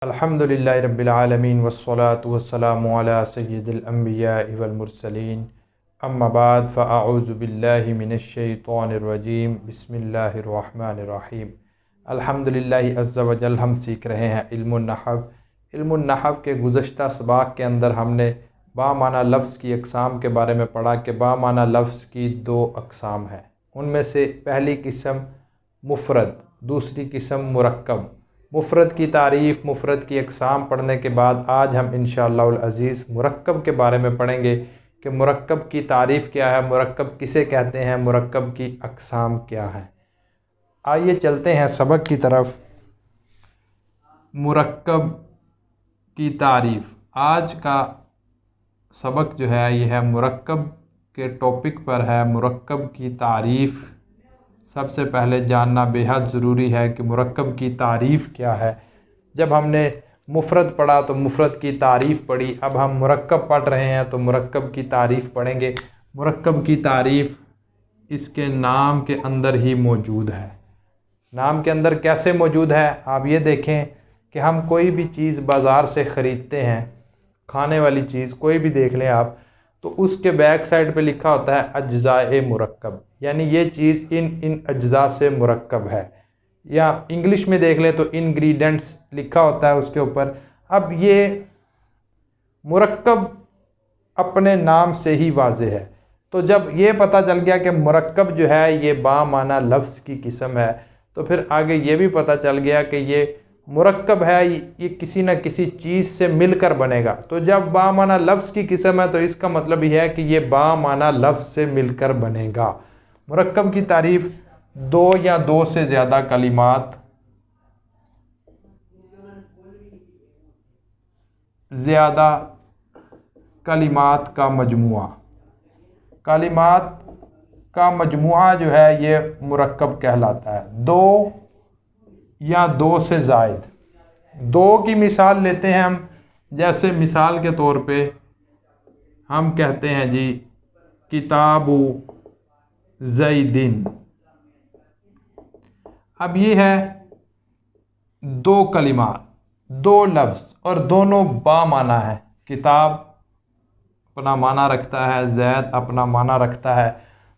الحمدللہ رب العالمین والصلاة والسلام علی سید الانبیاء والمرسلین اما بعد فاعوذ باللہ من الشیطان الرجیم بسم اللہ الرحمن الرحیم۔ الحمدللہ عز و جل ہم سیکھ رہے ہیں علم النحو۔ علم النحو کے گزشتہ سباق کے اندر ہم نے بامعنی لفظ کی اقسام کے بارے میں پڑھا کہ بامعنی لفظ کی دو اقسام ہیں۔ ان میں سے پہلی قسم مفرد، دوسری قسم مرکب۔ مفرد کی تعریف، مفرد کی اقسام پڑھنے کے بعد آج ہم انشاءاللہ العزیز مرکب کے بارے میں پڑھیں گے کہ مرکب کی تعریف کیا ہے، مرکب کسے کہتے ہیں، مرکب کی اقسام کیا ہیں۔ آئیے چلتے ہیں سبق کی طرف۔ مرکب کی تعریف، آج کا سبق جو ہے یہ ہے مرکب کے ٹاپک پر ہے، مرکب کی تعریف۔ سب سے پہلے جاننا بے حد ضروری ہے کہ مرکب کی تعریف کیا ہے۔ جب ہم نے مفرد پڑھا تو مفرد کی تعریف پڑھی، اب ہم مرکب پڑھ رہے ہیں تو مرکب کی تعریف پڑھیں گے۔ مرکب کی تعریف اس کے نام کے اندر ہی موجود ہے۔ نام کے اندر کیسے موجود ہے؟ آپ یہ دیکھیں کہ ہم کوئی بھی چیز بازار سے خریدتے ہیں، کھانے والی چیز کوئی بھی دیکھ لیں آپ، تو اس کے بیک سائڈ پہ لکھا ہوتا ہے اجزاء مرکب، یعنی یہ چیز ان اجزاء سے مرکب ہے۔ یا انگلش میں دیکھ لیں تو انگریڈینٹس لکھا ہوتا ہے اس کے اوپر۔ اب یہ مرکب اپنے نام سے ہی واضح ہے۔ تو جب یہ پتہ چل گیا کہ مرکب جو ہے یہ بامعنی لفظ کی قسم ہے، تو پھر آگے یہ بھی پتہ چل گیا کہ یہ مرکب ہے، یہ کسی نہ کسی چیز سے مل کر بنے گا۔ تو جب بامعنی لفظ کی قسم ہے تو اس کا مطلب یہ ہے کہ یہ بامعنی لفظ سے مل کر بنے گا۔ مرکب کی تعریف، دو یا دو سے زیادہ کلمات، زیادہ کلمات کا مجموعہ۔ کلمات کا مجموعہ جو ہے یہ مرکب کہلاتا ہے۔ دو یا دو سے زائد۔ دو کی مثال لیتے ہیں ہم، جیسے مثال کے طور پہ ہم کہتے ہیں جی کتاب زیدن۔ اب یہ ہے دو کلمات، دو لفظ، اور دونوں بامعنی ہیں۔ کتاب اپنا معنی رکھتا ہے، زید اپنا معنی رکھتا ہے،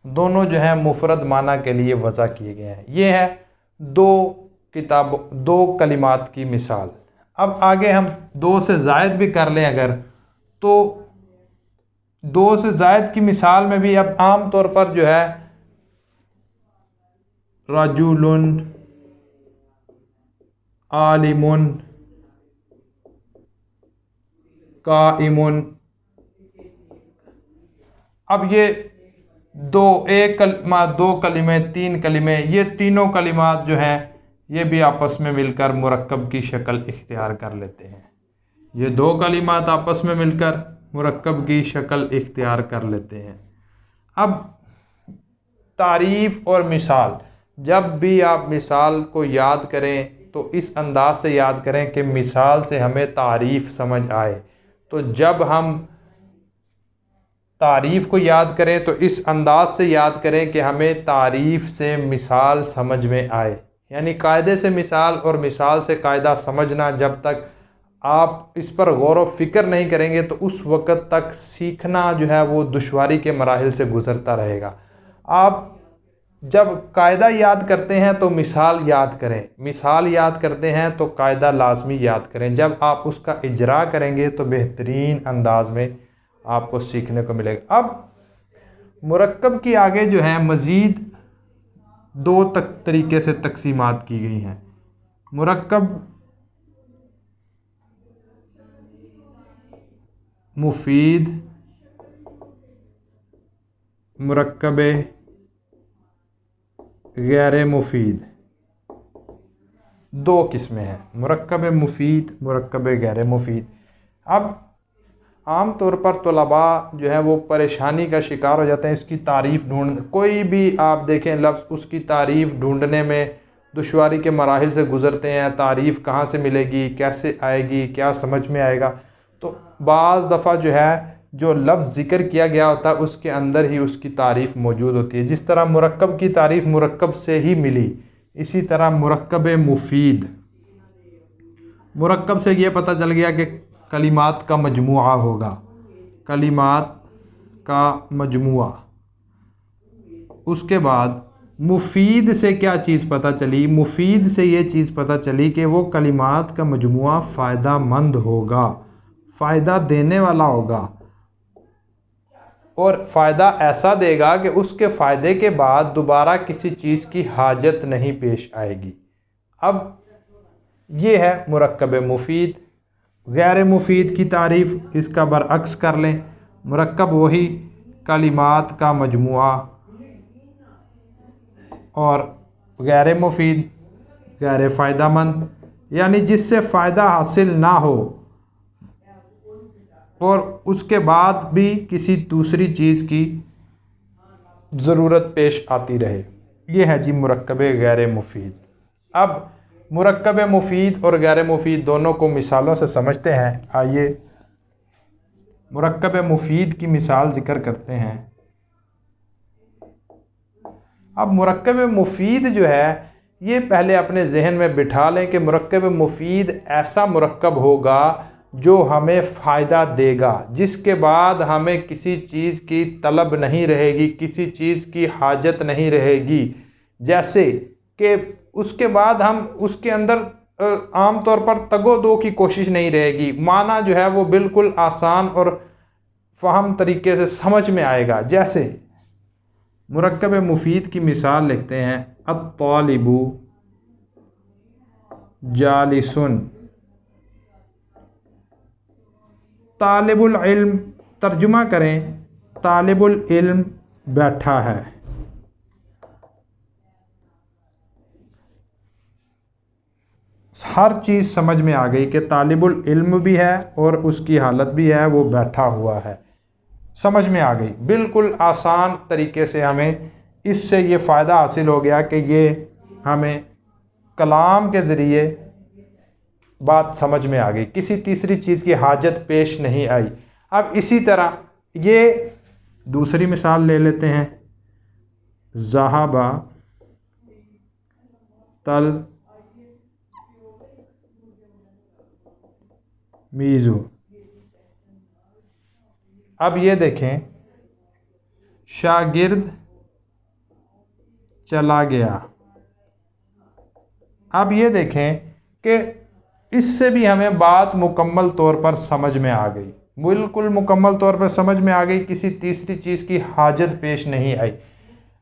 دونوں جو ہیں مفرد معنی کے لیے وضع کیے گئے ہیں۔ یہ ہے دو کلمات کی مثال۔ اب آگے ہم دو سے زائد بھی کر لیں اگر، تو دو سے زائد کی مثال میں بھی اب عام طور پر جو ہے رجل، عالم، قائم۔ اب یہ ایک کلمہ، دو کلمے، تین کلمے، یہ تینوں کلمات جو ہیں یہ بھی آپس میں مل کر مرکب کی شکل اختیار کر لیتے ہیں۔ یہ دو کلمات آپس میں مل کر مرکب کی شکل اختیار کر لیتے ہیں۔ اب تعریف اور مثال، جب بھی آپ مثال کو یاد کریں تو اس انداز سے یاد کریں کہ مثال سے ہمیں تعریف سمجھ آئے۔ تو جب ہم تعریف کو یاد کریں تو اس انداز سے یاد کریں کہ ہمیں تعریف سے مثال سمجھ میں آئے، یعنی قاعدے سے مثال اور مثال سے قاعدہ سمجھنا، جب تک آپ اس پر غور و فکر نہیں کریں گے تو اس وقت تک سیکھنا جو ہے وہ دشواری کے مراحل سے گزرتا رہے گا۔ آپ جب قاعدہ یاد کرتے ہیں تو مثال یاد کریں، مثال یاد کرتے ہیں تو قاعدہ لازمی یاد کریں۔ جب آپ اس کا اجرا کریں گے تو بہترین انداز میں آپ کو سیکھنے کو ملے گا۔ اب مرکب کی آگے جو ہے مزید دو طریقے سے تقسیمات کی گئی ہیں۔ مرکب مفید، مرکب غیر مفید، دو قسمیں ہیں، مرکب مفید، مرکب غیر مفید۔ اب عام طور پر طلباء جو ہے وہ پریشانی کا شکار ہو جاتے ہیں اس کی تعریف کوئی بھی آپ دیکھیں لفظ، اس کی تعریف ڈھونڈنے میں دشواری کے مراحل سے گزرتے ہیں۔ تعریف کہاں سے ملے گی، کیسے آئے گی، کیا سمجھ میں آئے گا؟ تو بعض دفعہ جو ہے جو لفظ ذکر کیا گیا ہوتا ہے اس کے اندر ہی اس کی تعریف موجود ہوتی ہے۔ جس طرح مرکب کی تعریف مرکب سے ہی ملی، اسی طرح مرکب مفید مرکب سے یہ پتہ چل گیا کہ کلمات کا مجموعہ ہوگا، کلمات کا مجموعہ۔ اس کے بعد مفید سے کیا چیز پتہ چلی؟ مفید سے یہ چیز پتہ چلی کہ وہ کلمات کا مجموعہ فائدہ مند ہوگا، فائدہ دینے والا ہوگا، اور فائدہ ایسا دے گا کہ اس کے فائدے کے بعد دوبارہ کسی چیز کی حاجت نہیں پیش آئے گی۔ اب یہ ہے مرکب مفید۔ غیر مفید کی تعریف اس کا برعکس کر لیں۔ مرکب وہی کلمات کا مجموعہ، اور غیر مفید غیر فائدہ مند، یعنی جس سے فائدہ حاصل نہ ہو اور اس کے بعد بھی کسی دوسری چیز کی ضرورت پیش آتی رہے۔ یہ ہے جی مرکب غیر مفید۔ اب مرکب مفید اور غیر مفید دونوں کو مثالوں سے سمجھتے ہیں۔ آئیے مرکب مفید کی مثال ذکر کرتے ہیں۔ اب مرکب مفید جو ہے یہ پہلے اپنے ذہن میں بٹھا لیں کہ مرکب مفید ایسا مرکب ہوگا جو ہمیں فائدہ دے گا، جس کے بعد ہمیں کسی چیز کی طلب نہیں رہے گی، کسی چیز کی حاجت نہیں رہے گی۔ جیسے کہ اس کے بعد ہم اس کے اندر عام طور پر تگ و دو کی کوشش نہیں رہے گی، معنی جو ہے وہ بالکل آسان اور فہم طریقے سے سمجھ میں آئے گا۔ جیسے مرکب مفید کی مثال لکھتے ہیں، الطالب جالس، طالب العلم، ترجمہ کریں طالب العلم بیٹھا ہے۔ ہر چیز سمجھ میں آ گئی کہ طالب العلم بھی ہے اور اس کی حالت بھی ہے، وہ بیٹھا ہوا ہے، سمجھ میں آ گئی۔ بالکل آسان طریقے سے ہمیں اس سے یہ فائدہ حاصل ہو گیا کہ یہ ہمیں کلام کے ذریعے بات سمجھ میں آ گئی، کسی تیسری چیز کی حاجت پیش نہیں آئی۔ اب اسی طرح یہ دوسری مثال لے لیتے ہیں، ذہب میزو۔ اب یہ دیکھیں شاگرد چلا گیا۔ اب یہ دیکھیں کہ اس سے بھی ہمیں بات مکمل طور پر سمجھ میں آ گئی، بالکل مکمل طور پر سمجھ میں آ گئی، کسی تیسری چیز کی حاجت پیش نہیں آئی۔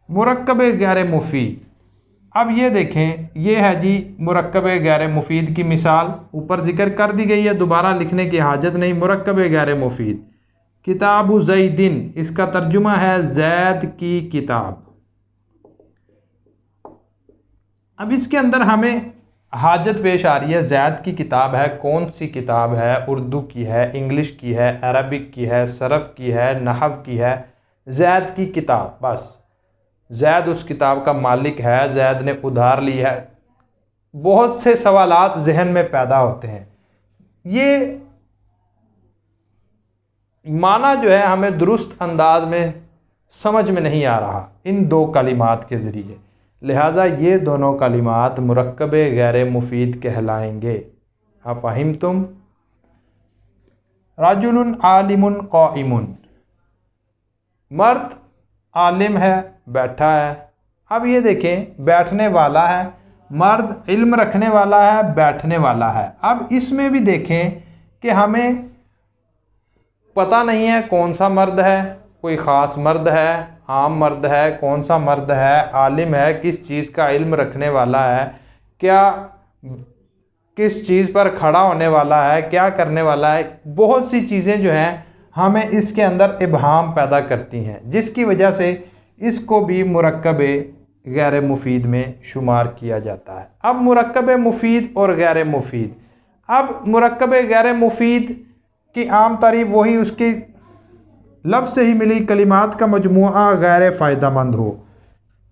مرکب غیر مفید، اب یہ دیکھیں یہ ہے جی مرکب غیر مفید کی مثال، اوپر ذکر کر دی گئی ہے، دوبارہ لکھنے کی حاجت نہیں۔ مرکب غیر مفید، کتاب زیدن، اس کا ترجمہ ہے زید کی کتاب۔ اب اس کے اندر ہمیں حاجت پیش آ رہی ہے، زید کی کتاب ہے، کون سی کتاب ہے؟ اردو کی ہے، انگلش کی ہے، عربک کی ہے، صرف کی ہے، نحو کی ہے، زید کی کتاب۔ بس زید اس کتاب کا مالک ہے، زید نے ادھار لی ہے۔ بہت سے سوالات ذہن میں پیدا ہوتے ہیں، یہ معنی جو ہے ہمیں درست انداز میں سمجھ میں نہیں آ رہا ان دو کلمات کے ذریعے، لہذا یہ دونوں کلمات مرکب غیر مفید کہلائیں گے۔ افہمتم؟ رجل عالم قائم، مرد عالم ہے، بیٹھا ہے۔ اب یہ دیکھیں بیٹھنے والا ہے، مرد علم رکھنے والا ہے، بیٹھنے والا ہے۔ اب اس میں بھی دیکھیں کہ ہمیں پتہ نہیں ہے کون سا مرد ہے، کوئی خاص مرد ہے، عام مرد ہے، کون سا مرد ہے، عالم ہے، کس چیز کا علم رکھنے والا ہے، کیا کس چیز پر کھڑا ہونے والا ہے، کیا کرنے والا ہے۔ بہت سی چیزیں جو ہیں ہمیں اس کے اندر ابہام پیدا کرتی ہیں، جس کی وجہ سے اس کو بھی مرکب غیر مفید میں شمار کیا جاتا ہے۔ اب مرکب مفید اور غیر مفید، اب مرکب غیر مفید کی عام تعریف وہی اس کی لفظ سے ہی ملی، کلمات کا مجموعہ غیر فائدہ مند ہو،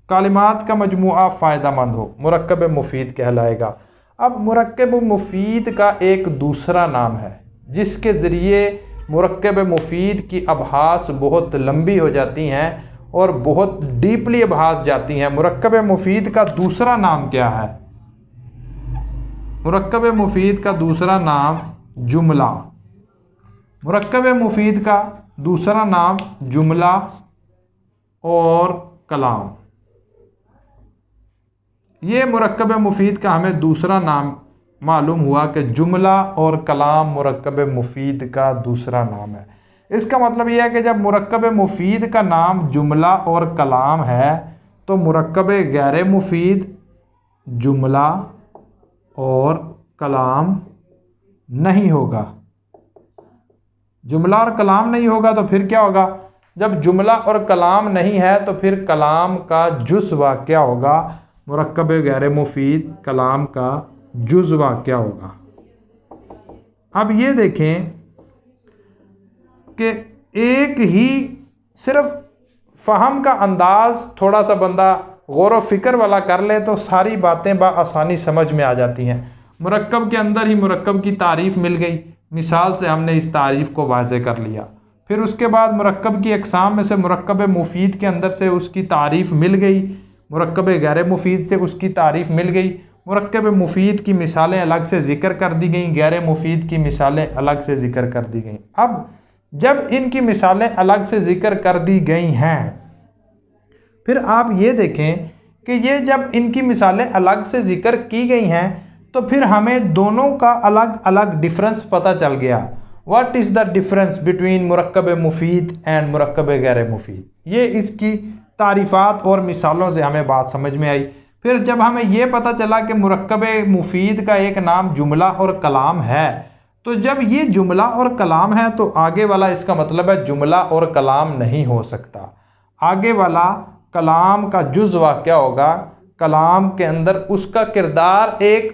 کلمات کا مجموعہ فائدہ مند ہو، مرکب مفید کہلائے گا۔ اب مرکب مفید کا ایک دوسرا نام ہے جس کے ذریعے مرکب مفید کی ابحاث بہت لمبی ہو جاتی ہیں اور بہت ڈیپلی ابحاث جاتی ہیں۔ مرکب مفید کا دوسرا نام کیا ہے؟ مرکب مفید کا دوسرا نام جملہ، مرکب مفید کا دوسرا نام جملہ اور کلام۔ یہ مرکب مفید کا ہمیں دوسرا نام معلوم ہوا کہ جملہ اور کلام مرکب مفید کا دوسرا نام ہے۔ اس کا مطلب یہ ہے کہ جب مرکب مفید کا نام جملہ اور کلام ہے تو مرکب غیر مفید جملہ اور کلام نہیں ہوگا۔ جملہ اور کلام نہیں ہوگا تو پھر کیا ہوگا؟ جب جملہ اور کلام نہیں ہے تو پھر کلام کا جز واقع ہوگا، مرکب غیر مفید کلام کا جز واقع ہوگا۔ اب یہ دیکھیں کہ ایک ہی صرف فہم کا انداز تھوڑا سا بندہ غور و فکر والا کر لے تو ساری باتیں بآسانی سمجھ میں آ جاتی ہیں۔ مرکب کے اندر ہی مرکب کی تعریف مل گئی، مثال سے ہم نے اس تعریف کو واضح کر لیا۔ پھر اس کے بعد مرکب کی اقسام میں سے مرکب مفید کے اندر سے اس کی تعریف مل گئی، مرکب غیر مفید سے اس کی تعریف مل گئی، مرکب مفید کی مثالیں الگ سے ذکر کر دی گئیں، غیر مفید کی مثالیں الگ سے ذکر کر دی گئیں۔ اب جب ان کی مثالیں الگ سے ذکر کر دی گئی ہیں، پھر آپ یہ دیکھیں کہ یہ جب ان کی مثالیں الگ سے ذکر کی گئی ہیں تو پھر ہمیں دونوں کا الگ الگ ڈفرنس پتہ چل گیا۔ What is the difference between مرکب مفید اینڈ مرکب غیر مفید؟ یہ اس کی تعریفات اور مثالوں سے ہمیں بات سمجھ میں آئی۔ پھر جب ہمیں یہ پتہ چلا کہ مرکب مفید کا ایک نام جملہ اور کلام ہے، تو جب یہ جملہ اور کلام ہے تو آگے والا اس کا مطلب ہے جملہ اور کلام نہیں ہو سکتا، آگے والا کلام کا جز واقع ہوگا، کلام کے اندر اس کا کردار ایک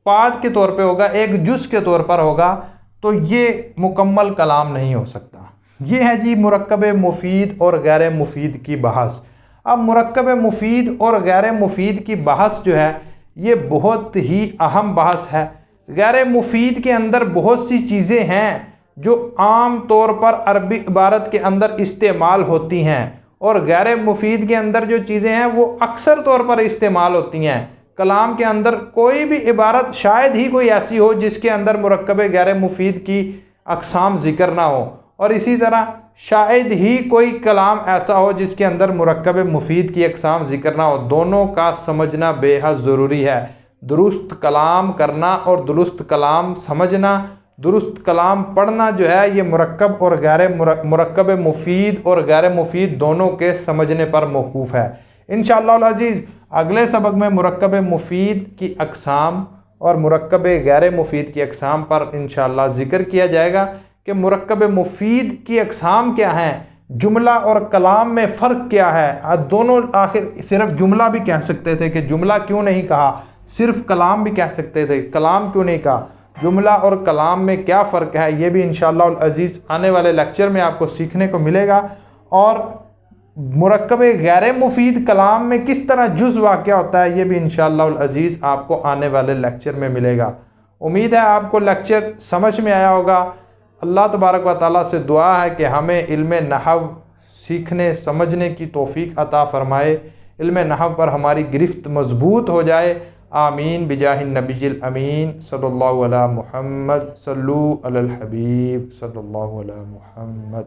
پارٹ کے طور پہ ہوگا، ایک جز کے طور پر ہوگا، تو یہ مکمل کلام نہیں ہو سکتا۔ یہ ہے جی مرکب مفید اور غیر مفید کی بحث۔ اب مرکب مفید اور غیر مفید کی بحث جو ہے یہ بہت ہی اہم بحث ہے۔ غیر مفید کے اندر بہت سی چیزیں ہیں جو عام طور پر عربی عبارت کے اندر استعمال ہوتی ہیں، اور غیر مفید کے اندر جو چیزیں ہیں وہ اکثر طور پر استعمال ہوتی ہیں۔ کلام کے اندر کوئی بھی عبارت شاید ہی کوئی ایسی ہو جس کے اندر مرکب غیر مفید کی اقسام ذکر نہ ہو، اور اسی طرح شاید ہی کوئی کلام ایسا ہو جس کے اندر مرکب مفید کی اقسام ذکر نہ ہو۔ دونوں کا سمجھنا بے حد ضروری ہے۔ درست کلام کرنا اور درست کلام سمجھنا، درست کلام پڑھنا جو ہے یہ مرکب اور مرکب مفید اور غیر مفید دونوں کے سمجھنے پر موقوف ہے۔ انشاءاللہ العزیز اگلے سبق میں مرکب مفید کی اقسام اور مرکب غیر مفید کی اقسام پر انشاءاللہ ذکر کیا جائے گا کہ مرکب مفید کی اقسام کیا ہیں، جملہ اور کلام میں فرق کیا ہے۔ دونوں آخر صرف جملہ بھی کہہ سکتے تھے کہ جملہ کیوں نہیں کہا، صرف کلام بھی کہہ سکتے تھے کلام کیوں نہیں کہا، جملہ اور کلام میں کیا فرق ہے، یہ بھی انشاءاللہ العزیز آنے والے لیکچر میں آپ کو سیکھنے کو ملے گا۔ اور مرکب غیر مفید کلام میں کس طرح جز واقع ہوتا ہے یہ بھی انشاءاللہ العزیز آپ کو آنے والے لیکچر میں ملے گا۔ امید ہے آپ کو لیکچر سمجھ میں آیا ہوگا۔ اللہ تبارک و تعالیٰ سے دعا ہے کہ ہمیں علم نحو سیکھنے سمجھنے کی توفیق عطا فرمائے، علم نحو پر ہماری گرفت مضبوط ہو جائے۔ آمین بجاہ النبی الامین صلی اللہ علی محمد، صلو علی الحبیب صلی اللہ علی محمد۔